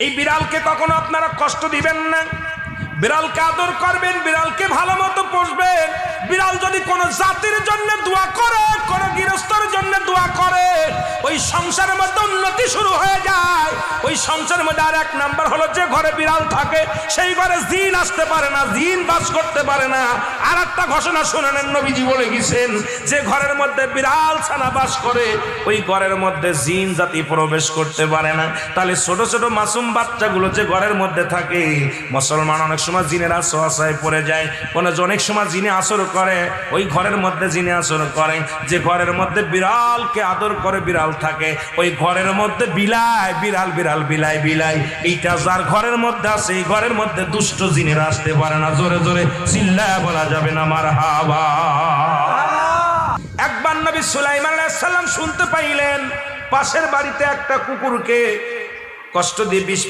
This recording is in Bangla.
এই বিড়ালকে কখনো আপনারা কষ্ট দিবেন না, বিড়ালকে আদর করবেন, বিড়ালকে ভালো মতো পুষবেন। বিড়াল যদি কোনো জাতির জন্য দোয়া করে, কোনো গৃহস্থর জন্য দোয়া করে, ওই সংসারের মধ্যে উন্নতি শুরু হয়ে যায়। ওই সংসারের মধ্যে আর এক নাম্বার হলো, যে ঘরে বিড়াল থাকে সেই ঘরে জিন আসতে পারে না, জিন বাস করতে পারে না। আর একটা ঘোষণা শুনে নেন, নবীজি বলে গেছেন, যে ঘরের মধ্যে বিড়াল ছানা বাস করে ওই ঘরের মধ্যে জিন জাতি প্রবেশ করতে পারে না। তাহলে ছোট ছোট মাসুম বাচ্চাগুলো যে ঘরের মধ্যে থাকে, মুসলমান অনেক সময় জিনের আশ্রয় পড়ে যায়, অনেক সময় জিনে আসর করে, ওই ঘরের মধ্যে জিনে আসর করে। যে ঘরের মধ্যে বিড়ালকে আদর করে বিড়াল থাকে, ওই ঘরের মধ্যে বিলাই বিড়াল বিড়াল বিলাই বিলাই, এইটা যার ঘরের মধ্যে আছে এই ঘরের মধ্যে দুষ্ট জিনেরা আসতে পারে না। জোরে জোরে চিল্লায় বলা যাবে না মারহাবা। একবার নবী সুলাইমান আলাইহিস সালাম শুনতে পাইলেন পাশের বাড়িতে একটা কুকুরকে কষ্ট দিয়ে বিষ